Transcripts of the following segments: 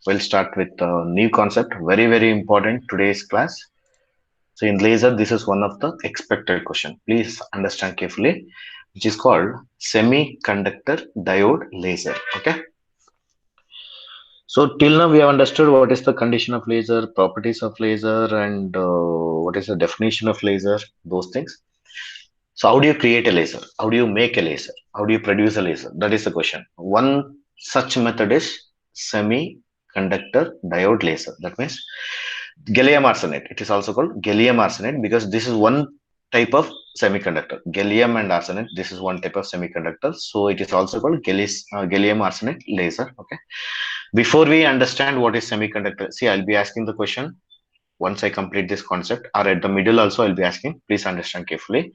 We'll start with a new concept, very, very important today's class. So in laser, this is one of the expected question. Please understand carefully, which is called semiconductor diode laser. Okay. So till now we have understood what is the condition of laser, properties of laser, and what is the definition of laser, those things. So how do you create a laser? How do you make a laser? How do you produce a laser? That is the question. One such method is semiconductor diode laser. That means gallium arsenide. It is also called gallium arsenide because this is one type of semiconductor. Gallium and arsenide. This is one type of semiconductor. So it is also called gallium arsenide laser. Okay. Before we understand what is semiconductor, see, I'll be asking the question once I complete this concept, or at the middle also I'll be asking. Please understand carefully.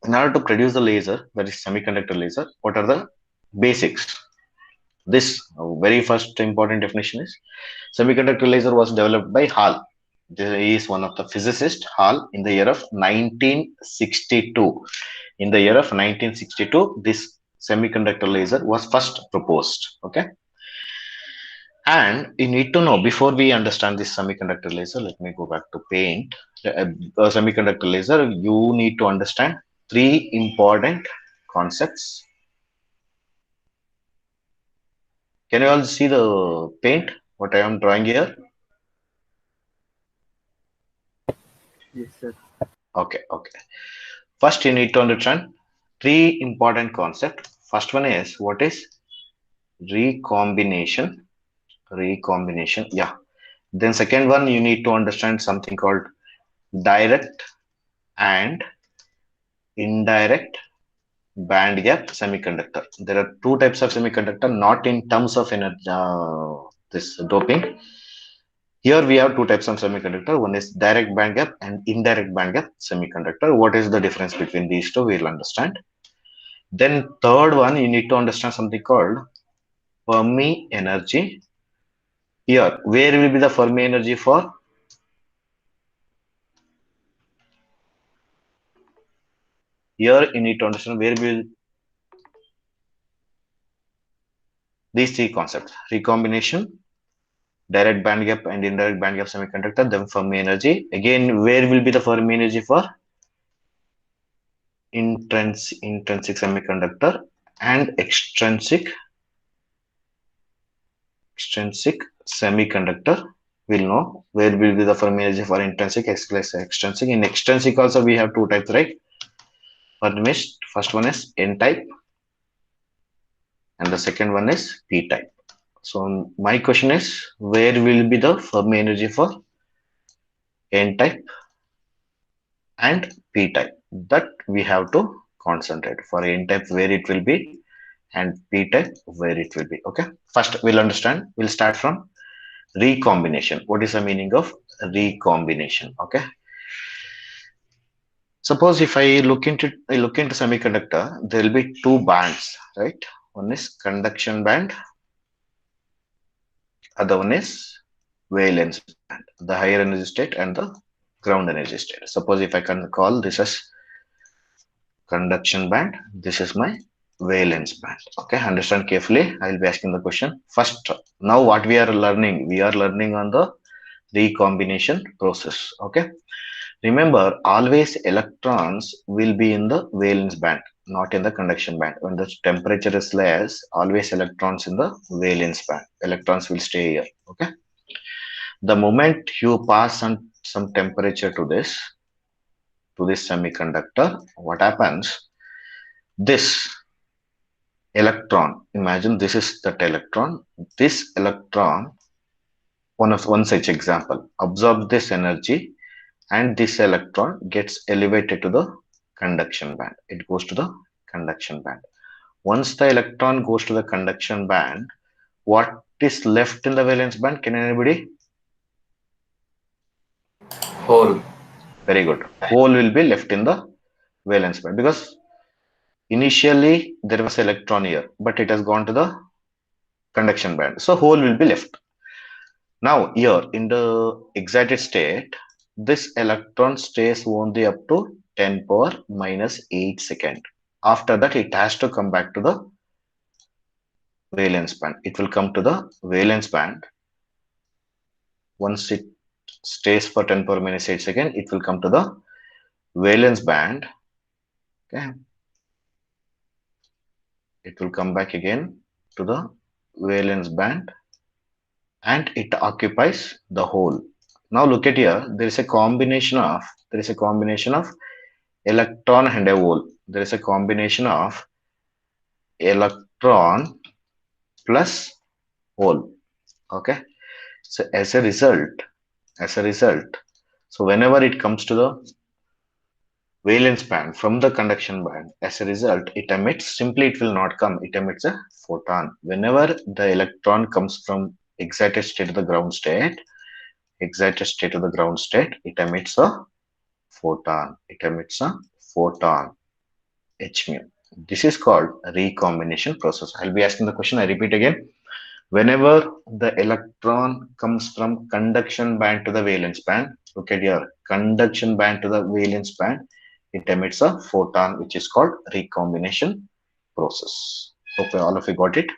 In order to produce the laser, that is semiconductor laser, what are the basics? This very first important definition is semiconductor laser was developed by Hall. He is one of the physicists, Hall, in the year of 1962. In the year of 1962, this semiconductor laser was first proposed. Okay. And you need to know before we understand this semiconductor laser, let me go back to paint. Semiconductor laser, you need to understand three important concepts. Can you all see the paint? What I am drawing here? Yes, sir. Okay. First, you need to understand three important concepts. First one is what is recombination? Recombination. Yeah. Then second one, you need to understand something called direct and indirect bandgap semiconductor. There are two types of semiconductor, not in terms of energy, this doping. Here we have two types of semiconductor. One is direct bandgap and indirect bandgap semiconductor. What is the difference between these two? We'll understand. Then third one, you need to understand something called Fermi energy. Here, where will be the Fermi energy for? Here you need to understand where will these three concepts: recombination, direct bandgap and indirect bandgap semiconductor, then Fermi energy. Again, where will be the Fermi energy for? Intrinsic semiconductor and extrinsic semiconductor. We'll know where will be the Fermi energy for intrinsic, extrinsic. In extrinsic also we have two types, right? First one is N type and the second one is P type. So my question is, where will be the Fermi energy for N type and P type? That we have to concentrate. For N type, where it will be, and P type, where it will be. Okay. First, we'll understand. We'll start from recombination. What is the meaning of recombination? Okay. Suppose if I look into semiconductor, there will be two bands, right? One is conduction band, other one is valence band, the higher energy state and the ground energy state. Suppose if I can call this as conduction band, this is my valence band. Okay, understand carefully. I will be asking the question first. Now what we are learning on the recombination process. Okay, remember always electrons will be in the valence band, not in the conduction band. When the temperature is less, always electrons in the valence band. Electrons will stay here. Okay, the moment you pass on some temperature to this semiconductor, what happens? This electron, imagine this is that electron. This electron, one such example, absorbs this energy, and this electron gets elevated to the conduction band. It goes to the conduction band. Once the electron goes to the conduction band, what is left in the valence band? Can anybody? Hole. Very good. Hole will be left in the valence band because initially there was electron here, but it has gone to the conduction band. So hole will be left. Now here in the excited state, this electron stays only up to 10 power minus 8 second. After that, it has to come back to the valence band. It will come to the valence band. Once it stays for 10 power minus 8 seconds, it will come to the valence band. Okay, it will come back again to the valence band, and it occupies the whole. Now look at here. There is a combination of electron and a hole. There is a combination of electron plus hole. Okay. So as a result, so whenever it comes to the valence band from the conduction band, as a result, it emits, simply it will not come, it emits a photon. Whenever the electron comes from excited state to the ground state, it emits a photon. It emits a photon, h mu. This is called recombination process. I'll be asking the question. I repeat again. Whenever the electron comes from conduction band to the valence band, look at here, conduction band to the valence band, it emits a photon, which is called recombination process. Hope all of you got it.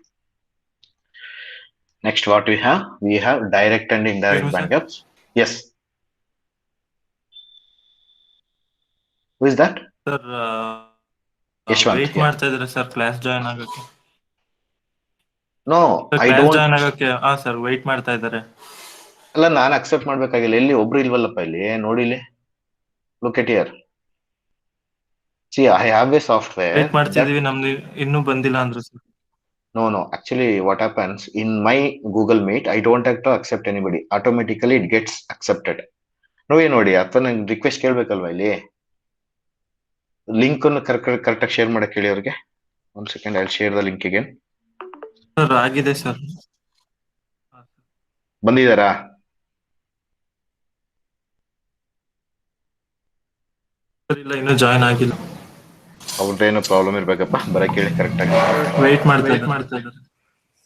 Next, what we have? We have direct and indirect band Venu, gaps. sir. Yes. Who is that? Sir, Yashwant. wait Yeah. ಮಾಡ್ತಾ ಇದ್ರೆ sir class join ಆಗಕ್ಕೆ. No, sir I class don't. Join ಆಗಕ್ಕೆ sir wait ಮಾಡ್ತಾ ಇದ್ದಾರೆ. ಅಲ್ಲ, ನಾನು accept ಮಾಡ್ಬೇಕಾಗಿಲ್ಲ. ಎಲ್ಲಿ ಒಬ್ರು ಇಲ್ವಲ್ಲಪ್ಪ ಇಲ್ಲಿ, ನೋಡಿಲಿ. Look at here. See, I have a software wait that. ಮಾಡ್ತಿದೀವಿ, ನಮ್ದು ಇನ್ನೂ ಬಂದಿಲ್ಲ ಅಂದ್ರು sir. No. Actually, what happens in my Google Meet, I don't have to accept anybody. Automatically, it gets accepted. ನೋವೇ ನೋಡಿ, ಅಥವಾ ನಂಗೆ ರಿಕ್ವೆಸ್ಟ್ ಕೇಳಬೇಕಲ್ವಾ ಇಲ್ಲಿ. ಲಿಂಕ್ ಅನ್ನು ಕರೆಕ್ಟಾಗಿ ಶೇರ್ ಮಾಡಕ್ಕೆ ಹೇಳಿ ಅವ್ರಿಗೆ. One second, I share the link again. Sir ಆಗಿದೆ ಸರ್. ಬಂದಿದ್ದಾರಾ? ಇಲ್ಲ, ಇನ್ನೂ ಜಾಯ್ನ್ ಆಗಿಲ್ಲ. ಅವ್ರದ್ದೇನೋ ಪ್ರಾಬ್ಲಮ್ ಇರ್ಬೇಕಪ್ಪ, ಬರಕ್ಕೆ ಹೇಳಿ ಕರೆಕ್ಟಾಗಿ. ವೇಟ್ ಮಾಡ್ತಾ ಇದ್ದಾರೆ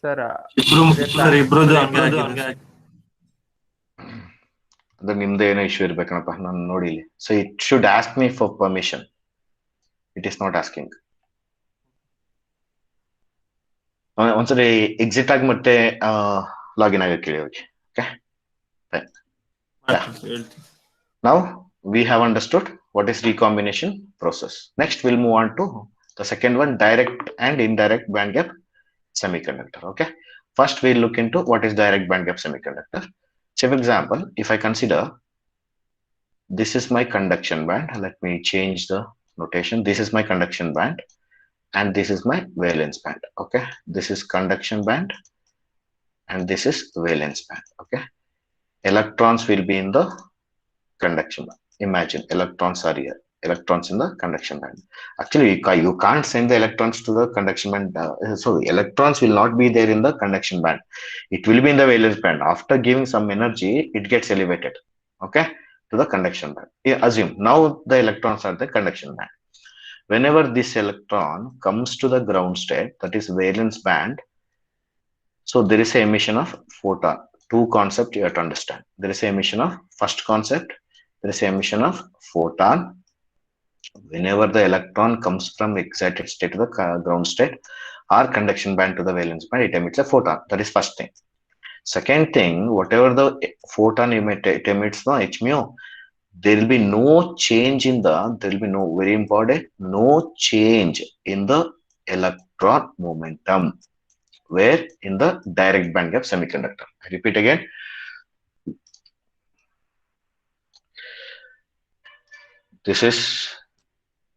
ಸರ್. ಇಬ್ರದ್ದು ಹಂಗೆ ಆಗಿದೆ. ಅಂದ್ರೆ ನಿಮ್ದೇ ಏನೋ ಇಶ್ಯೂ ಇರ್ಬೇಕಣಪ್ಪ, ನಾನು ನೋಡಿ ಇಲ್ಲಿ. So it should ask me for permission. It is not asking. ಒಂದ್ಸರಿ ಎಕ್ಸಿಟ್ ಆಗಿ ಮತ್ತೆ ಲಾಗಿನ್ ಆಗಕ್ಕೆ ಹೇಳಿ ಅವ್ರಿಗೆ. Okay, now we have understood what is recombination process. Next we'll move on to the second one, direct and indirect band gap semiconductor. Okay, first we'll look into what is direct band gap semiconductor. So for example, if I consider this is my conduction band, let me change the notation. This is my conduction band and this is my valence band. Okay, this is conduction band and this is valence band. Okay, electrons will be in the conduction band. Imagine electrons are here, electrons in the conduction band. Actually, you can't send the electrons to the conduction band. So electrons will not be there in the conduction band. It will be in the valence band. After giving some energy, it gets elevated, okay, to the conduction band. Assume now the electrons are the conduction band. Whenever this electron comes to the ground state, that is valence band, so there is a emission of photon. Two concepts you have to understand. There is a emission of, first concept, there is a emission of photon. Whenever the electron comes from excited state to the ground state or conduction band to the valence band, it emits a photon. That is first thing. Second thing, whatever the photon it emits the h mu, there will be no change in the, there will be no, very important, no change in the electron momentum. Where? In the direct band gap semiconductor. I repeat again. This is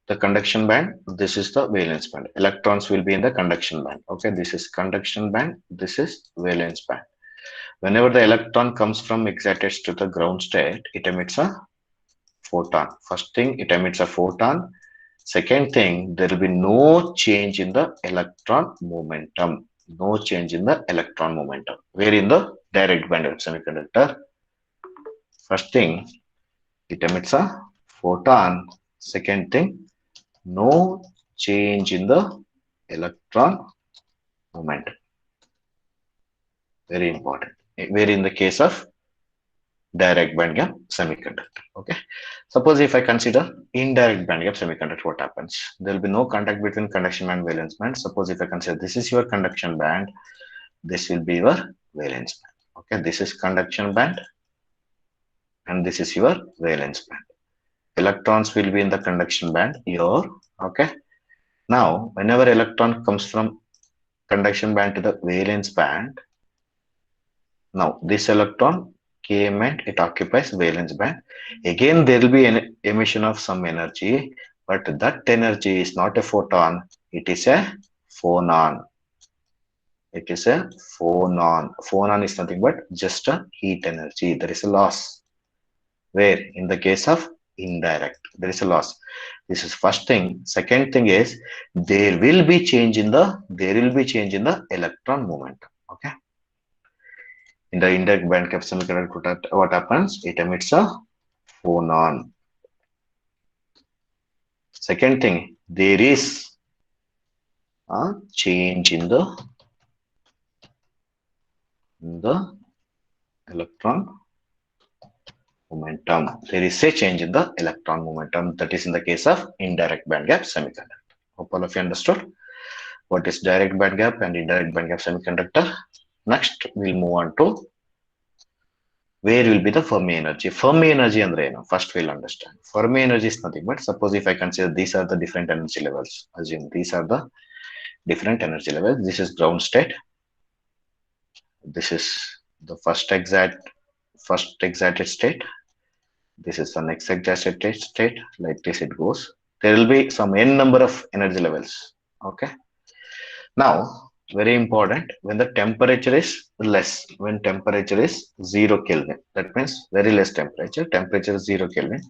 the conduction band, this is the valence band. Electrons will be in the conduction band. Okay, this is conduction band, this is valence band. Whenever the electron comes from excited to the ground state, it emits a photon. First thing, it emits a photon. Second thing, there will be no change in the electron momentum. No change in the electron momentum. Where? In the direct band gap semiconductor. First thing, it emits a photon. Second thing, no change in the electron momentum. Very important. Where? In the case of direct band gap semiconductor. Okay. Suppose if I consider indirect bandgap semiconductor, what happens? There will be no contact between conduction band and valence band. Suppose if I consider this is your conduction band, this will be your valence band. Okay, this is conduction band and this is your valence band. Electrons will be in the conduction band here. Okay. Now, whenever electron comes from conduction band to the valence band, now this electron came and it occupies valence band. Again, there will be an emission of some energy, but that energy is not a photon, it is a phonon. It is a phonon. Phonon is nothing but just a heat energy. There is a loss. Where in the case of indirect, there is a loss. This is first thing. Second thing is there will be change in the electron momentum. Okay. In the indirect bandgap semiconductor, what happens? It emits a phonon. Second thing, there is a change in the electron momentum. There is a change in the electron momentum. That is in the case of indirect bandgap semiconductor. Hope all of you understood what is direct bandgap and indirect bandgap semiconductor. Next, we'll move on to where will be the Fermi energy. Fermi energy andre ಏನು? First we'll understand. Fermi energy is nothing but suppose if I consider these are the different energy levels. Assume these are the different energy levels. This is ground state. This is the first excited state. This is the next excited state. Like this it goes. There will be some n number of energy levels. Okay. Now, very important, when the temperature is less, when temperature is 0 Kelvin, that means very less temperature is 0 Kelvin.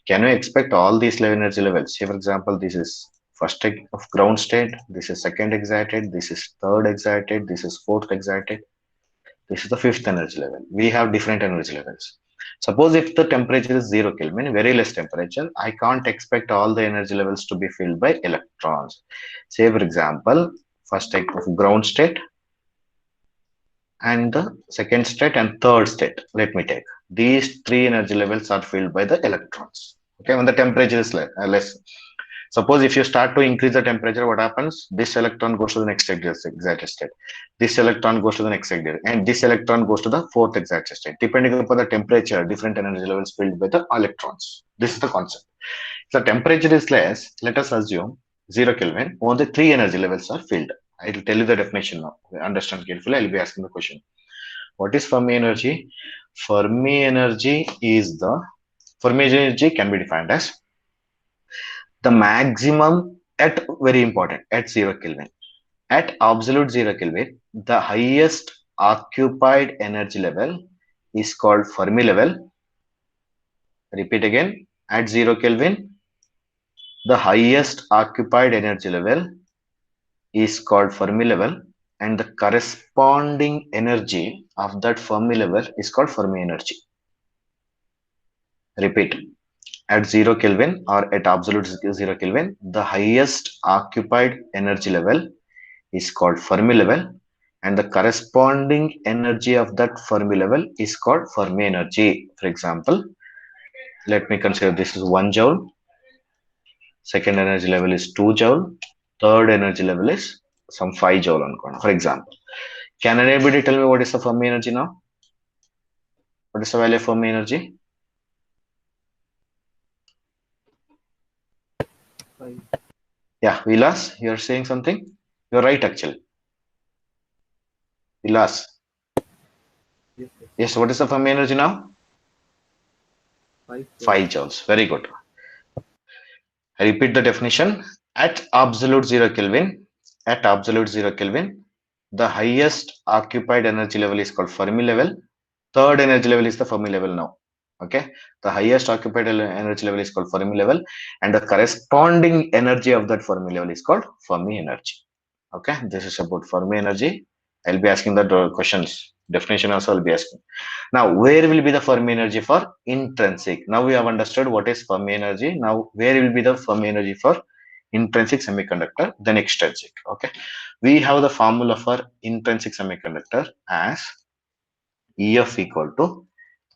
Can you expect all these energy levels? Say, for example, this is first of ground state, this is second excited, this is third excited, this is fourth excited, this is the fifth energy level. We have different energy levels. Suppose if the temperature is 0 Kelvin, very less temperature, I can't expect all the energy levels to be filled by electrons. Say, for example, first state of ground state and the second state and third state. Let me take these three energy levels are filled by the electrons. Okay, when the temperature is less. Suppose if you start to increase the temperature, what happens? This electron goes to the next excited state. This electron goes to the next excited, and this electron goes to the fourth excited state. Depending upon the temperature, different energy levels filled by the electrons. This is the concept. If the temperature is less, let us assume 0 Kelvin, only three energy levels are filled. I will tell you the definition now. Understand carefully. I will be asking the question. What is Fermi energy? Fermi energy can be defined as the maximum at, very important, at 0 Kelvin. At absolute 0 Kelvin, the highest occupied energy level is called Fermi level. Repeat again. At 0 Kelvin, the highest occupied energy level is called Fermi level, and the corresponding energy of that Fermi level is called Fermi energy. Repeat. At 0 Kelvin or at absolute 0 Kelvin, the highest occupied energy level is called Fermi level, and the corresponding energy of that Fermi level is called Fermi energy. For example, let me consider this is 1 joule, second energy level is 2 joule, third energy level is some 5 joule on, for example. Can anybody tell me what is the Fermi energy now? What is the value of Fermi energy? 5. Yeah, Vilas, you're saying something? You're right, actually. Vilas. Yes, sir. Yes, what is the Fermi energy now? 5. 5 joules. Very good. I repeat the definition. At absolute 0 Kelvin, the highest occupied energy level is called Fermi level. Third energy level is the Fermi level now. Okay, the highest occupied energy level is called Fermi level, and the corresponding energy of that Fermi level is called Fermi energy. Okay, this is about Fermi energy. I'll be asking the questions. Definition also I'll be asking. Now, where will be the Fermi energy for intrinsic? Now we have understood what is Fermi energy. Now, where will be the Fermi energy for intrinsic semiconductor, then extrinsic? Okay, we have the formula for intrinsic semiconductor as EF equal to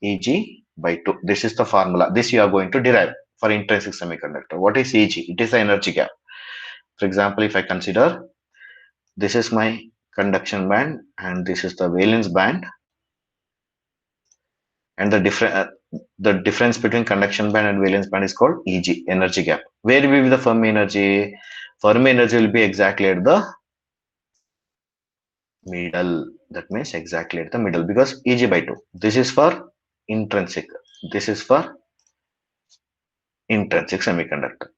Eg by 2. This is the formula. This you are going to derive for intrinsic semiconductor. What is Eg? It is the energy gap. For example, if I consider this is my conduction band and this is the valence band, and the difference between conduction band and valence band is called Eg, energy gap. Where will be the Fermi energy? Fermi energy will be exactly at the middle. That means exactly at the middle, because Eg by 2. This is for intrinsic. This is for intrinsic semiconductor.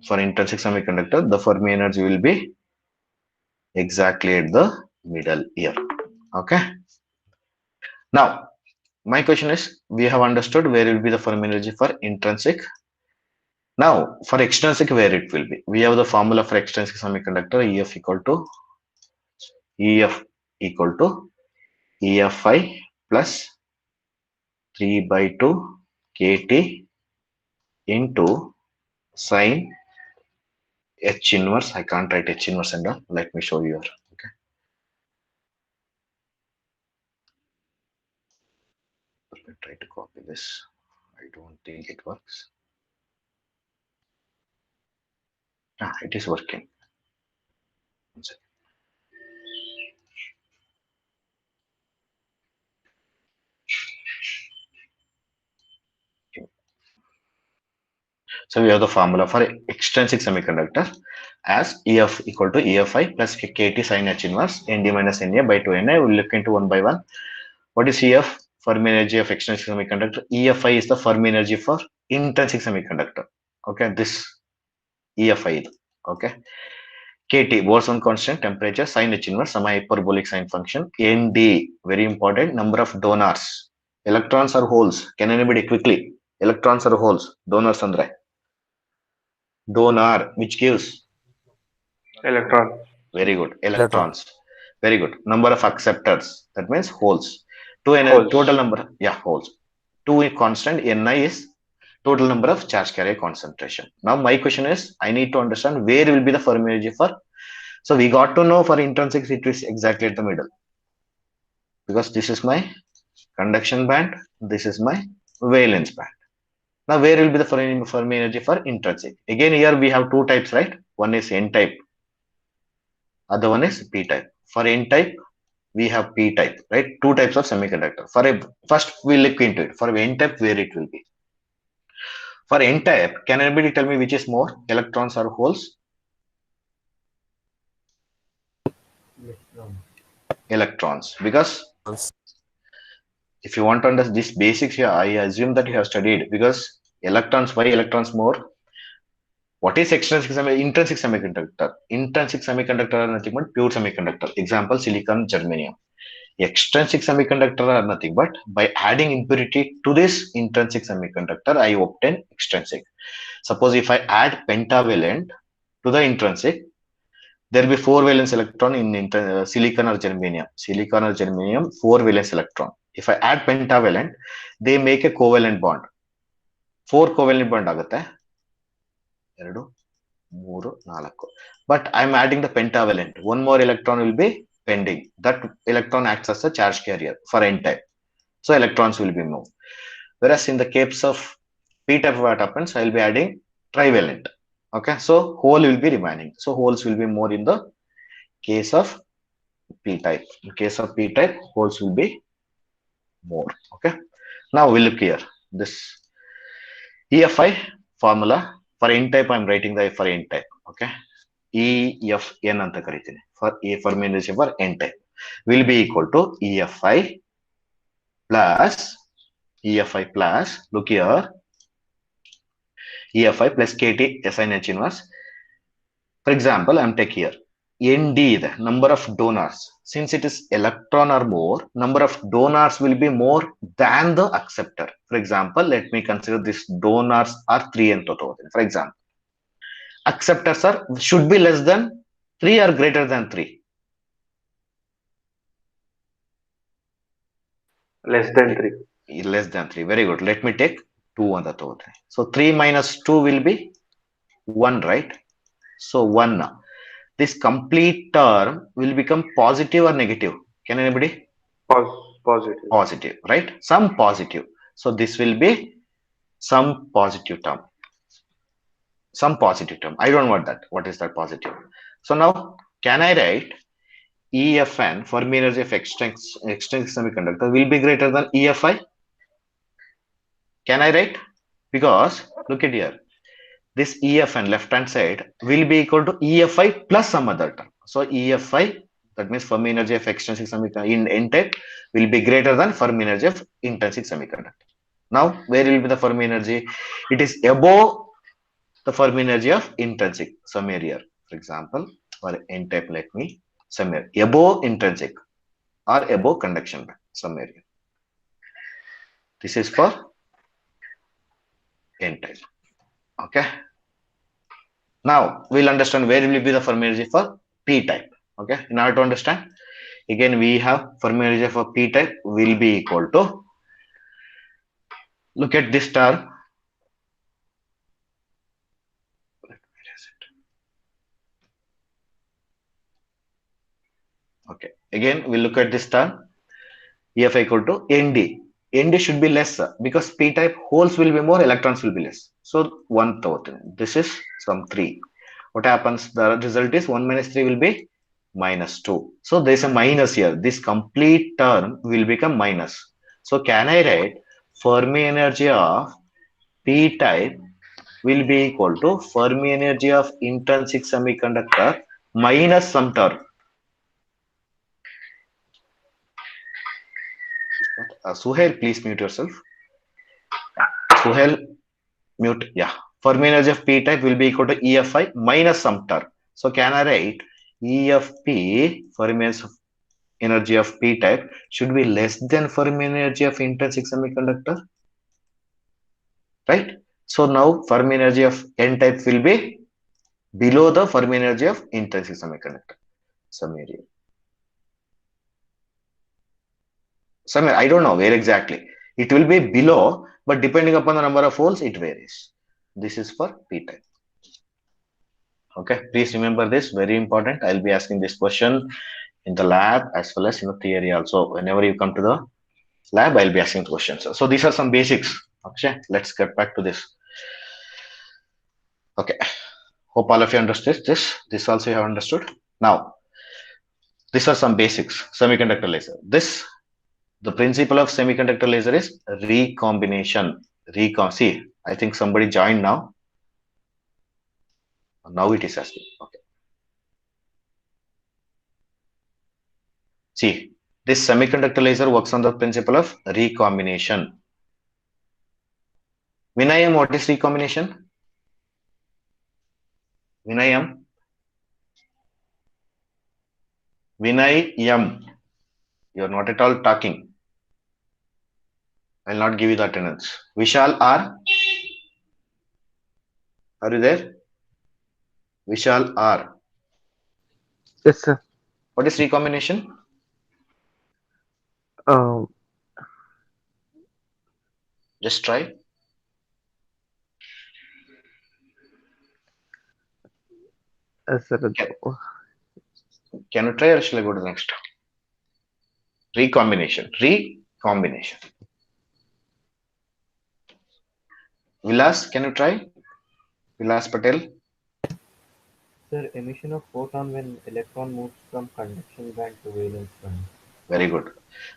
For intrinsic semiconductor, the Fermi energy will be exactly at the middle here. Okay. Now, my question is, we have understood where will be the Fermi energy for intrinsic. Now, for extrinsic, where it will be? We have the formula for extrinsic semiconductor, EF equal to EFI plus 3 by 2 KT into sine H inverse. I can't write H inverse and all. Let me show you here. Okay. Let me try to copy this. I don't think it works. It is working. One second. So we have the formula for extrinsic semiconductor as EF equal to EFI plus KT sin H inverse ND minus NA by 2NA. We'll look into one by one. What is EF? Fermi energy of extrinsic semiconductor. EFI is the Fermi energy for intrinsic semiconductor. Okay, this EFI. Okay. KT, Boson constant, temperature, sin H inverse, semi hyperbolic sine function. ND, very important, number of donors. Electrons or holes? Can anybody quickly? Electrons or holes? Donors andre. Donor, which gives? Electron. Very good. Electrons. Very good. Number of acceptors. That means holes. Holes. Total number. Yeah, holes. 2 constant. Ni is total number of charge carrier concentration. Now my question is, I need to understand where will be the Fermi energy for. So we got to know for intrinsic it is exactly at the middle, because this is my conduction band, this is my valence band. Now where will be the Fermi energy for intrinsic? Again here we have two types, right? One is N type, other one is P type. For N type we have P type, right? Two types of semiconductor. First we look into it. For N type, where it will be? For N type, can anybody tell me which is more, electrons or holes? Electrons. Because if you want to understand this basics here, I assume that you have studied, because electrons, why electrons more? What is intrinsic semiconductor? Intrinsic semiconductor are nothing but pure semiconductor. Example, silicon, germanium. Extrinsic semiconductor are nothing but by adding impurity to this intrinsic semiconductor, I obtain extrinsic. Suppose if I add pentavalent to the intrinsic, there will be 4 valence electron in silicon or germanium. Silicon or germanium, 4 valence electron. If I add pentavalent, they make a covalent bond. 4 covalent bond ಆಗುತ್ತೆ 2 3 4. But I am adding the pentavalent. One more electron will be pending. That electron acts as a charge carrier for N type. So electrons will be moved. Whereas in the case of P type, what happens? I will be adding trivalent. Okay, so hole will be remaining. So holes will be more in the case of P type. In case of P type, holes will be more. Okay. Now we look here. This EFI formula for N type, I am writing the for N type. Okay. EFN anta karitini. For A Fermi energy for N type will be equal to EFI plus look here, EFI plus KT sin H inverse. For example, I am taking here ND, the number of donors. Since it is electron or more, number of donors will be more than the acceptor. For example, let me consider this donors are 3 and total. For example, acceptors should be less than 3 or greater than 3. Less than 3. Less than 3. Very good. Let me take 2 on the total. So 3 minus 2 will be 1, right? So 1. This complete term will become positive or negative. Can anybody? Positive. Positive, right? Some positive. So this will be some positive term. Some positive term. I don't want that. What is that positive? So now, can I write EFN, Fermi energy of extrinsic semiconductor, will be greater than EFI? Can I write? Because look at here. This EFN left hand side will be equal to EFI plus some other term. So EFI, that means Fermi energy of extrinsic semiconductor in N-type, will be greater than Fermi energy of intrinsic semiconductor. Now, where will be the Fermi energy? It is above the Fermi energy of intrinsic, somewhere here. For example, for N-type, let me somewhere above intrinsic or above conduction band, somewhere here. This is for N-type. Okay. Now we'll understand where will be the Fermi energy for P-type. Okay. In order to understand, again we have Fermi energy for P-type will be equal to, look at this term. Okay. Again we'll look at this term. EF equal to ND. ND should be less because P-type holes will be more, electrons will be less. So 1,000. This is some 3. What happens? The result is 1 minus 3 will be minus 2. So there is a minus here. This complete term will become minus. So can I write Fermi energy of P-type will be equal to Fermi energy of intrinsic semiconductor minus some term. Suhail, please mute yourself. Suhail, mute. Yeah. Fermi energy of P-type will be equal to EFI minus some term. So can I write EFP, Fermi energy of P-type, should be less than Fermi energy of intrinsic semiconductor? Right? So now Fermi energy of N-type will be below the Fermi energy of intrinsic semiconductor. Some area. Somewhere, I don't know where exactly. It will be below, but depending upon the number of holes, it varies. This is for P-type. Okay, please remember this, very important. I'll be asking this question in the lab as well as in the theory also. Whenever you come to the lab, I'll be asking questions. So these are some basics. Okay, let's get back to this. Okay, hope all of you understood this. This also you have understood. Now, these are some basics. Semiconductor laser. The principle of semiconductor laser is recombination. See, I think somebody joined now. Now it is asking. Okay. See, this semiconductor laser works on the principle of recombination. Vinayam, what is recombination? Vinayam. Vinayam. You are not at all talking. I will not give you the attendance. Vishal R. Are you there? Vishal R. Yes, sir. What is recombination? Um, Just try. sir. Can you try or shall I go to the next? Recombination. Recombination. Vilas, can you try? Vilas Patel. Sir, emission of photon when electron moves from conduction band to valence band. Very good.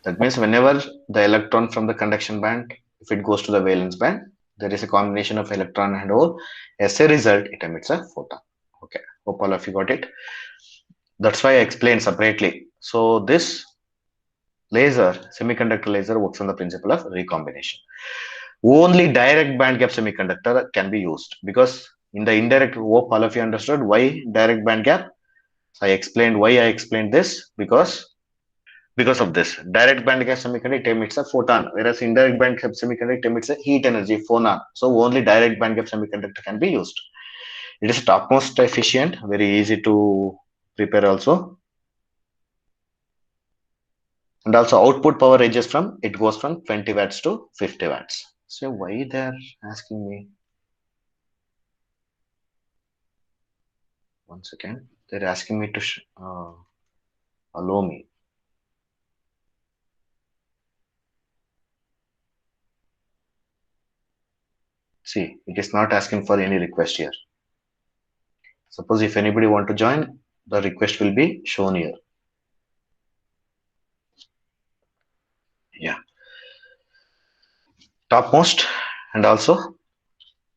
That means whenever the electron from the conduction band, if it goes to the valence band, there is a combination of electron and hole. As a result, it emits a photon. Okay. Hope all of you got it. That's why I explained separately. So this laser, semiconductor laser, works on the principle of recombination. Only direct bandgap semiconductor can be used because in the indirect, hope all of you understood why direct bandgap. So I explained why I explained this because of this direct bandgap semiconductor emits a photon, whereas indirect bandgap semiconductor emits a heat energy phonon. So only direct bandgap semiconductor can be used. It is topmost efficient, very easy to prepare also. And also output power ranges from, it goes from 20 watts to 50 watts. So why they're asking me? One second. They're asking me to allow me. See, it is not asking for any request here. Suppose if anybody want to join, the request will be shown here. Yeah. Topmost, and also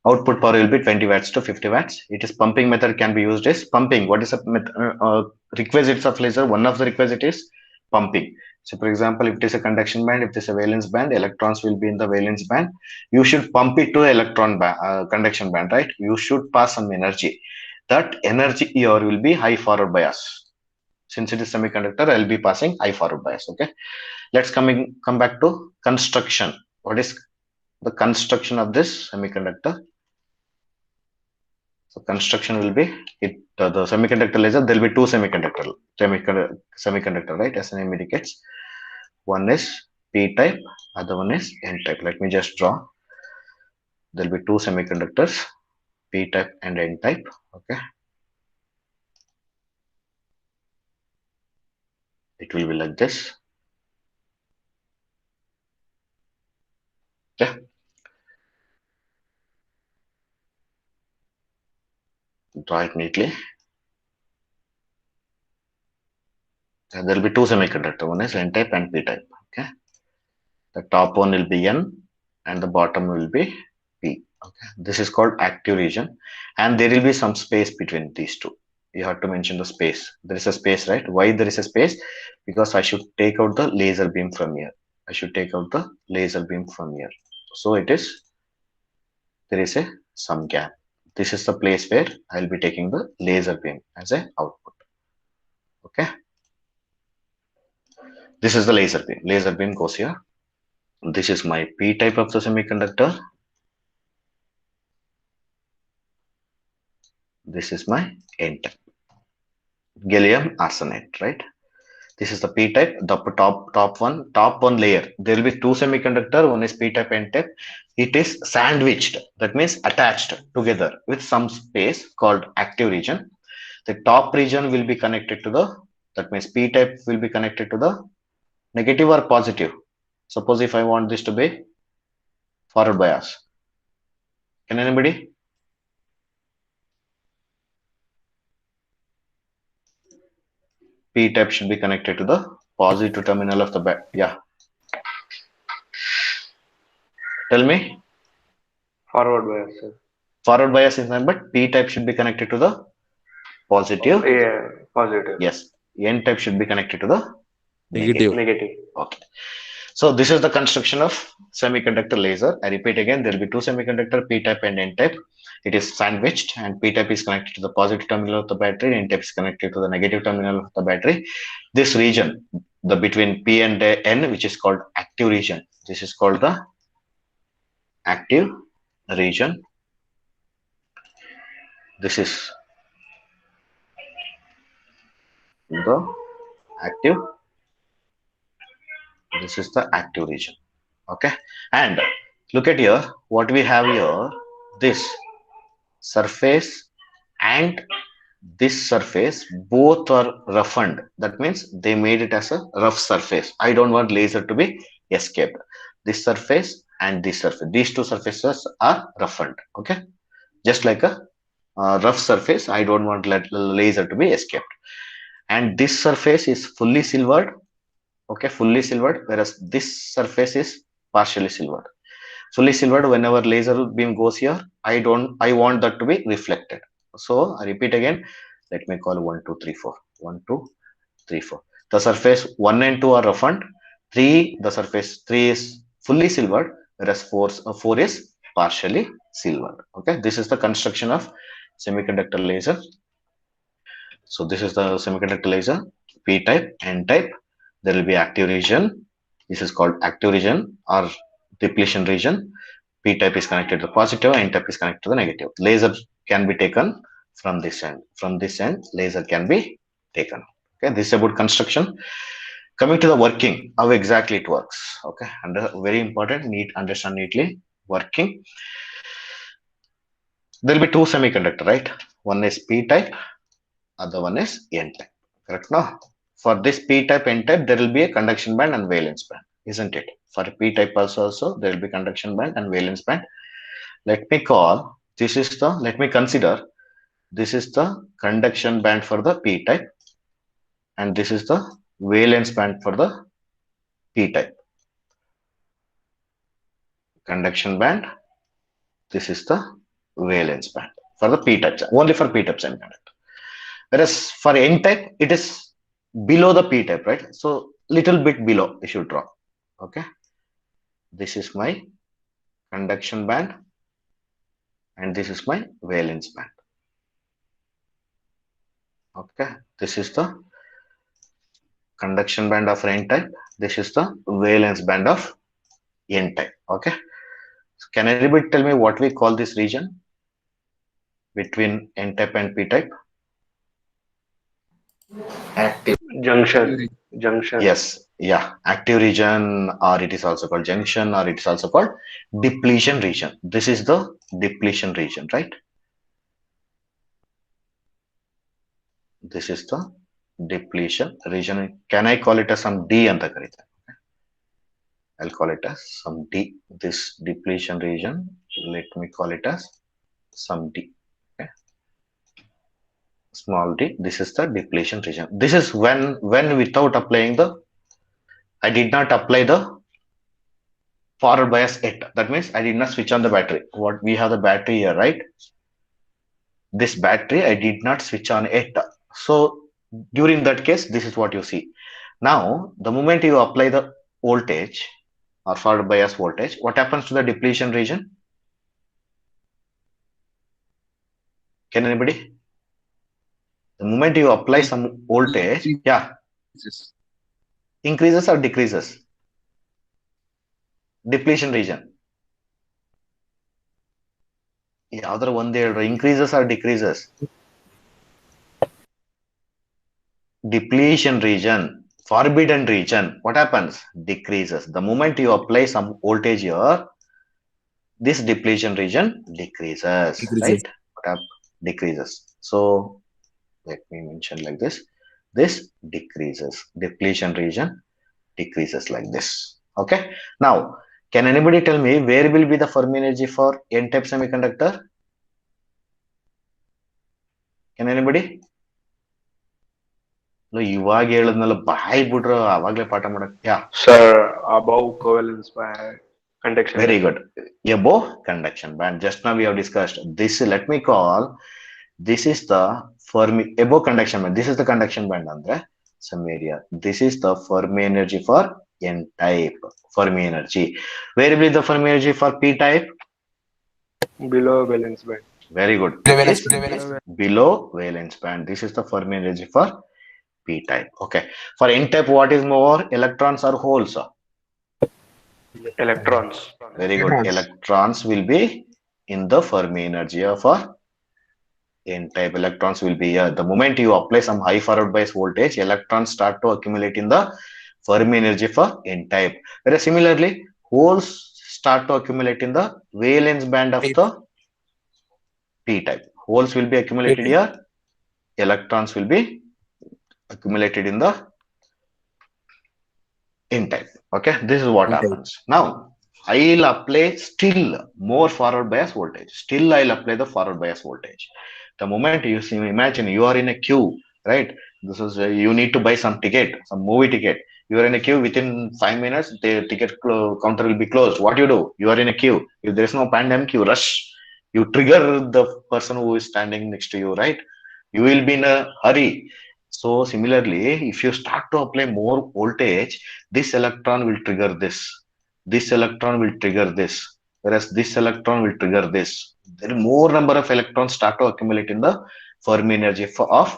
output power will be 20 watts to 50 watts. It is pumping method can be used as pumping. What is the requisites of laser? One of the requisite is pumping. So for example, if it is a conduction band, if it is a valence band, electrons will be in the valence band. You should pump it to electron conduction band, right? You should pass some energy. That energy here will be high forward bias. Since it is semiconductor, I'll be passing high forward bias. Okay. Let's come back to construction. What is the construction of this semiconductor? So construction will be the semiconductor laser. There will be two semiconductor, right? As the name indicates, one is P type, other one is N type. Let me just draw. There will be two semiconductors, P type and N type. Okay, it will be like this. Okay, draw it neatly. And there will be two semiconductor. One is N type and P type. Okay, the top one will be N and the bottom will be P. Okay, this is called active region, and there will be some space between these two. You have to mention the space. There is a space, right? Why there is a space? Because I should take out the laser beam from here. I should take out the laser beam from here. So it is, there is a some gap. This is the place where I'll be taking the laser beam as a output. Okay. This is the laser beam. Laser beam goes here. This is my P type of the semiconductor. This is my N type. Gallium arsenide, right? This is the P type, the top one layer. There will be two semiconductor. One is P type, N type. It is sandwiched. That means attached together with some space called active region. The top region will be connected to the. That means P type will be connected to the negative or positive. Suppose if I want this to be forward bias. Can anybody? P type should be connected to the positive terminal of the back. Yeah. Tell me. Forward bias, sir. Forward bias is not, but P type should be connected to the positive. Yeah, positive. Yes. N type should be connected to the Negative. Negative. Okay. So this is the construction of semiconductor laser. I repeat again, there will be two semiconductor, P type and N type. It is sandwiched, and P type is connected to the positive terminal of the battery, N type is connected to the negative terminal of the battery. This region, the between P and N, which is called active region. This is called the active region. This is the active. This is the active region. Okay, and look at here, what we have here, this surface and this surface both are roughened. That means they made it as a rough surface. I don't want laser to be escaped. This surface and this surface, these two surfaces are roughened. Okay, just like a rough surface, I don't want laser to be escaped. And this surface is fully silvered. Okay, fully silvered, whereas this surface is partially silvered. Fully silvered, whenever laser beam goes here, I want that to be reflected. So I repeat again, let me call 1 2 3 4 1 2 3 4. The surface 1 and 2 are roughened. 3, the surface 3 is fully silvered, whereas 4 is partially silvered. Okay, this is the construction of semiconductor laser. So this is the semiconductor laser, P type, N type. There will be active region. This is called active region or depletion region. P type is connected to the positive, N type is connected to the negative. Laser can be taken from this end. From this end, laser can be taken. Okay, this is about construction. Coming to the working, how exactly it works. Okay, and very important, understand neatly working. There will be two semiconductor, right? One is P type, other one is N type. Correct now? For this P type, N type, there will be a conduction band and valence band, isn't it? For P type also there will be conduction band and valence band. Let me call this is the, let me consider this is the conduction band for the p type, and this is the valence band for the p type. Conduction band, this is the valence band for the p type, only for p type semiconductor. Whereas for n type, it is below the p type, right? So little bit below you should draw. Okay, this is my conduction band and this is my valence band. Okay, this is the conduction band of n type, this is the valence band of n type. Okay, so can anybody tell me what we call this region between n type and p type? Active. Junction. Junction. Yes, yeah, active region, or it is also called junction, or it is also called depletion region. This is the depletion region, right? This is the depletion region. Can I call it as some D anta karite? I'll call it as some D. This depletion region, let me call it as some D. Okay. Small d. This is the depletion region. This is when without applying the, I did not apply the forward bias yet. That means I did not switch on the battery. What we have the battery here, right? This battery I did not switch on yet. So during that case, this is what you see. Now, the moment you apply the voltage or forward bias voltage, what happens to the depletion region? Can anybody? The moment you apply some voltage, yeah, increases or decreases? Depletion region. ಯಾವ್ದಾರ ಒಂದೇ ಹೇಳ್ರಿ, increases or decreases? Depletion region, forbidden region, what happens? Decreases. The moment you apply some voltage here, this depletion region decreases. Right? What happens? Decreases. So let me mention like this. This decreases. Depletion region decreases like this. Okay. Now, can anybody tell me where will be the Fermi energy for n-type semiconductor? Can anybody? No, ಇವಾಗ ಹೇಳದ್ನಲ್ಲ ಬಾಯಿ ಬಿಡ್ರ ಅವಾಗ್ಲೇ ಪಾಠ ಮಾಡಕ್. Yeah. Sir, above covalence band, conduction. Very good. Above conduction band. Just now we have discussed this. Let me call this is the Fermi above conduction band. This is the conduction band andre some area. This is the Fermi energy for n type. Fermi energy. Where will be the Fermi energy for p type? Below valence band. Very good. Below valence band. This is the Fermi energy for p type. Okay. For n type, what is more, electrons or holes? Electrons. Very good. Electrons will be in the Fermi energy of n type. Electrons will be here. The moment you apply some high forward bias voltage, electrons start to accumulate in the Fermi energy for n type. Whereas similarly, holes start to accumulate in the valence band of the p type. Holes will be accumulated here. Electrons will be accumulated in the n type. Okay, this is what happens. Now, I'll apply still more forward bias voltage. Still, I'll apply the forward bias voltage. The moment you see, imagine you are in a queue, right? This is you need to buy some ticket, some movie ticket. You are in a queue. Within 5 minutes, the ticket counter will be closed. What you do? You are in a queue. If there is no pandemic, you rush. You trigger the person who is standing next to you, right? You will be in a hurry. So similarly, if you start to apply more voltage, this electron will trigger this. This electron will trigger this. Whereas this electron will trigger this. There are more number of electrons start to accumulate in the Fermi energy of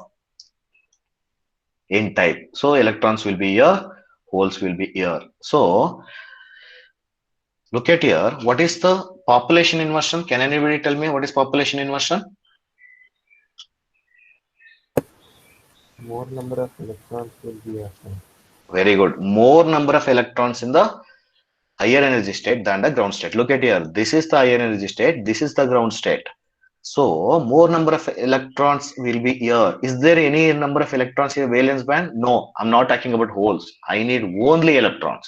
n type. So electrons will be here, holes will be here. So look at here. What is the population inversion? Can anybody tell me what is population inversion? More number of electrons will be assigned. Very good. More number of electrons in the higher energy state than the ground state. Look at here. This is the higher energy state. This is the ground state. So more number of electrons will be here. Is there any number of electrons here valence band? No, I'm not talking about holes. I need only electrons.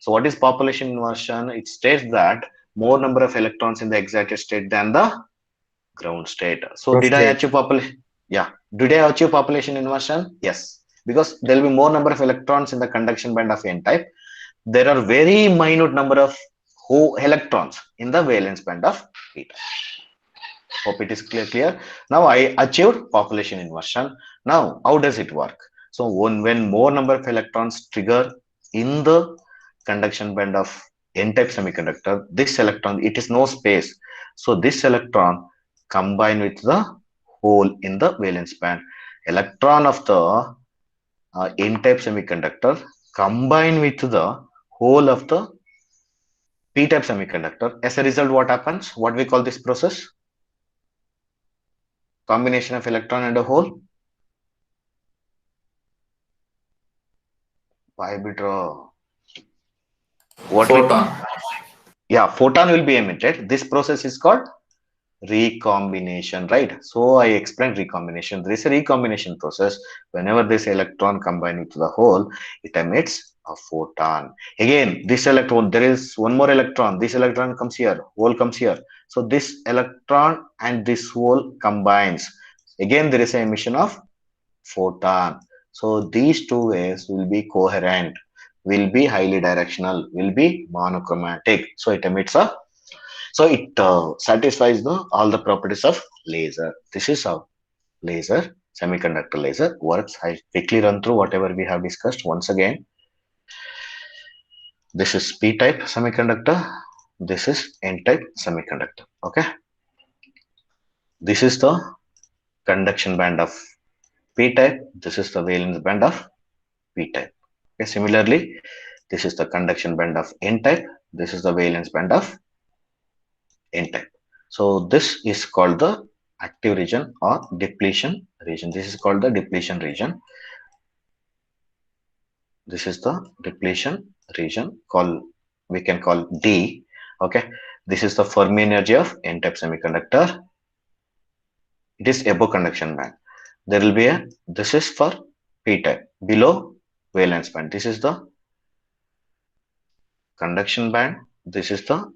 So what is population inversion? It states that more number of electrons in the excited state than the ground state. So Ground did I state. achieve population? Yeah. Did I achieve population inversion? Yes. Because there will be more number of electrons in the conduction band of N type. There are very minute number of electrons in the valence band of P type. Hope it is clear. Now I achieved population inversion. Now how does it work? So when more number of electrons trigger in the conduction band of n-type semiconductor, this electron, it is no space. So this electron combine with the hole in the valence band. Electron of the n-type semiconductor combine with the hole of the p-type semiconductor. As a result, what happens? What we call this process? Combination of electron and a hole. Why withdraw? What we Photon. Yeah, photon will be emitted. This process is called recombination, right? So I explained recombination. There is a recombination process. Whenever this electron combine with the hole, it emits a photon. Again, this electron, there is one more electron. This electron comes here, hole comes here. So this electron and this hole combines. Again, there is an emission of photon. So these two waves will be coherent, will be highly directional, will be monochromatic. So it emits a, so it satisfies the all the properties of laser. This is how laser, semiconductor laser works. I quickly run through whatever we have discussed once again. This is p-type semiconductor. This is n-type semiconductor. Okay. This is the conduction band of p-type. This is the valence band of p-type. Okay. Similarly, this is the conduction band of n-type. This is the valence band of n-type. So this is called the active region or depletion region. This is called the depletion region. This is the depletion region, called, we can call D. Okay. This is the Fermi energy of n-type semiconductor. It is above conduction band. There will be a, this is for p-type, below valence band. This is the conduction band. This is the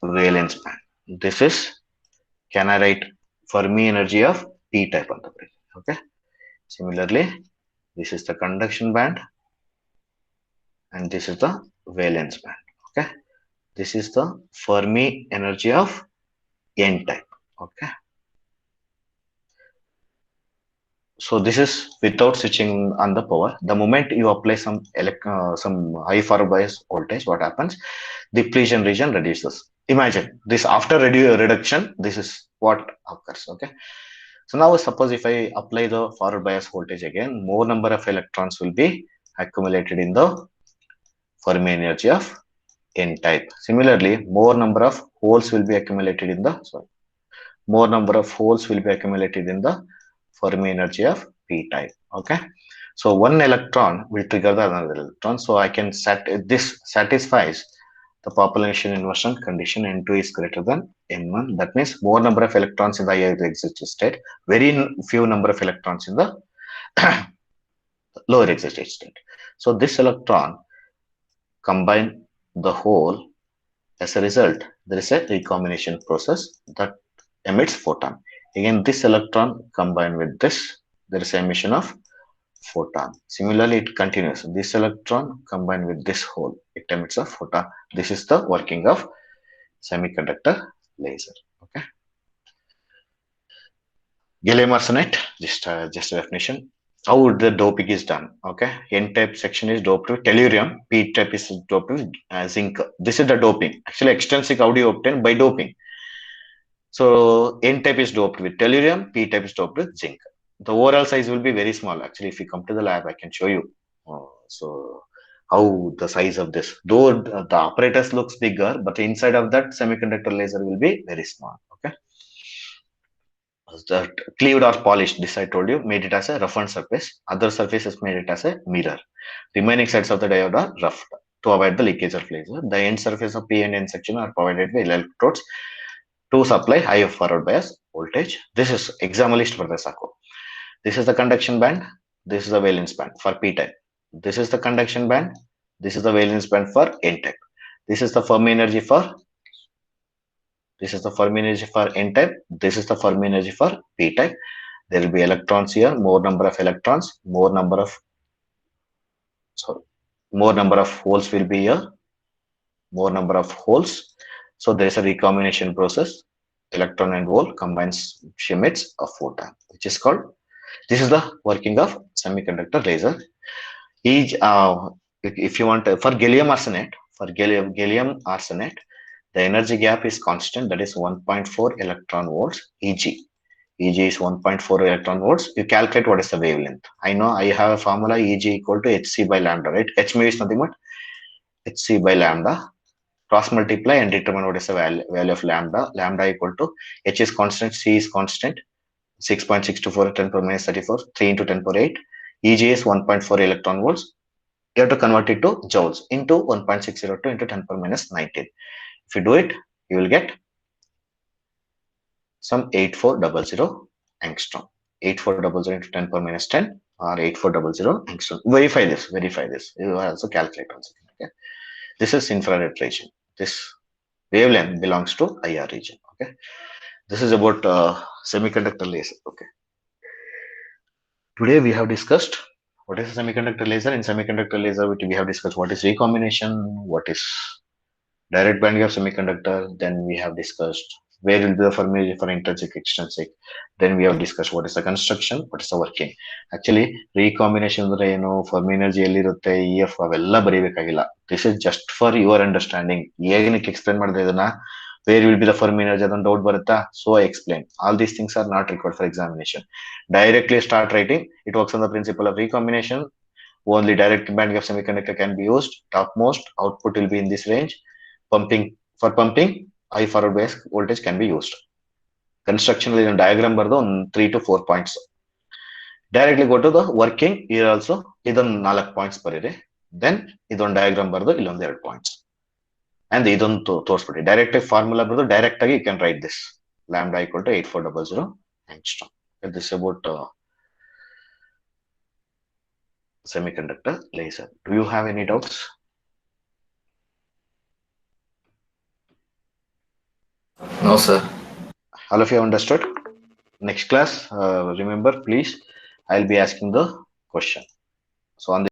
valence band. This is, can I write Fermi energy of p-type on the bridge? Okay. Similarly, this is the conduction band and this is the valence band. Okay. This is the Fermi energy of n-type. Okay. So this is without switching on the power. The moment you apply some high forward bias voltage, what happens? Depletion region reduces. Imagine this after reduction, this is what occurs. Okay. So now suppose if I apply the forward bias voltage again, more number of electrons will be accumulated in the Fermi energy of n-type. Similarly, more number of holes will be accumulated in the, more number of holes will be accumulated in the Fermi energy of p-type. Okay. So one electron will trigger the another electron. So I can this satisfies the population inversion condition. N2 is greater than N1. That means more number of electrons in the excited state, very few number of electrons in the lower excited state. So this electron combine the hole. As a result, there is a recombination process that emits photon. Again, this electron combined with this, there is emission of photon. Similarly, it continues. This electron combined with this hole, it emits a photon. This is the working of semiconductor laser. Okay. Gallium arsenide, just a definition. How the doping is done? Okay. N-type section is doped with tellurium. P-type is doped with zinc. This is the doping. Actually, extrinsic, how do you obtain? By doping. So N-type is doped with tellurium, P-type is doped with zinc. The overall size will be very small. Actually, if you come to the lab, I can show you. So how the size of this, though the apparatus looks bigger, but inside of that semiconductor laser will be very small. Okay. That cleaved or polished, this I told you, made it as a roughened surface. Other surfaces made it as a mirror. Remaining sides of the diode are roughed to avoid the leakage of laser. The end surface of P and N section are provided by electrodes to supply high forward bias voltage. This is example list for the SACO. This is the conduction band. This is the valence band for p-type. This is the conduction band. This is the valence band for n-type. This is the Fermi energy for This is the Fermi energy for N type. This is the Fermi energy for P type. There will be electrons here, more number of electrons, more number of holes will be here, more number of holes. So there is a recombination process. Electron and hole combines, emits a photon, which is called. This is the working of semiconductor laser. Each, if you want for gallium arsenate, gallium arsenate, the energy gap is constant. That is 1.4 electron volts. Eg. Eg is 1.4 electron volts. You calculate what is the wavelength. I know I have a formula Eg equal to hc by lambda, right? H mu is nothing but hc by lambda. Cross multiply and determine what is the value of lambda. Lambda equal to h is constant, c is constant. 6.624 10 per minus 34, 3 into 10 per 8. Eg is 1.4 electron volts. You have to convert it to joules into 1.602 into 10 per minus 19. If you do it, you will get some 8400 angstrom. 8400 into 10 per minus 10 or 8400 angstrom. Verify this. You also calculate on something. Okay. This is infrared region. This wavelength belongs to IR region. Okay. This is about semiconductor laser. Okay. Today we have discussed what is a semiconductor laser. In semiconductor laser, we have discussed what is recombination, what is direct bandgap semiconductor. Then we have discussed where will be the Fermi for intrinsic, extrinsic. Then we have discussed what is the construction, what is the working. Actually, recombination ಅಂದ್ರೆ ಏನು, Fermi energy ಎಲ್ಲಿರುತ್ತೆ, EF ಅವೆಲ್ಲ ಬರೀಬೇಕಾಗಿಲ್ಲ. This is just for your understanding. ಏನಕ್ಕೆ explain ಮಾಡಿದ್ರೆ ಇದನ್ನ, where will be the Fermi energy ಅದೊಂದು doubt ಬರುತ್ತಾ, so I explain. All these things are not required for examination. Directly start writing. It works on the principle of recombination. Only direct bandgap semiconductor can be used. Topmost output will be in this range. For pumping, high forward bias voltage can be used. Construction diagram ಬರ್ದು ಒಂದು 3 to 4 points. Directly go to the working. Here also ಇದೊಂದು 4 points ಬರೀರಿ. Then ಇದೊಂದು diagram ಬರ್ದು ಇಲ್ಲೊಂದು 2 points. And ಇದೊಂದು ತೋರಿಸ್ಬಿಡಿ. Direct formula ಬರ್ದು direct ಆಗಿ you can write this. Lambda equal to 8400 angstrom. This is about semiconductor laser. Do you have any doubts? No, sir. All of you understood? Next class, remember please, I'll be asking the question. So on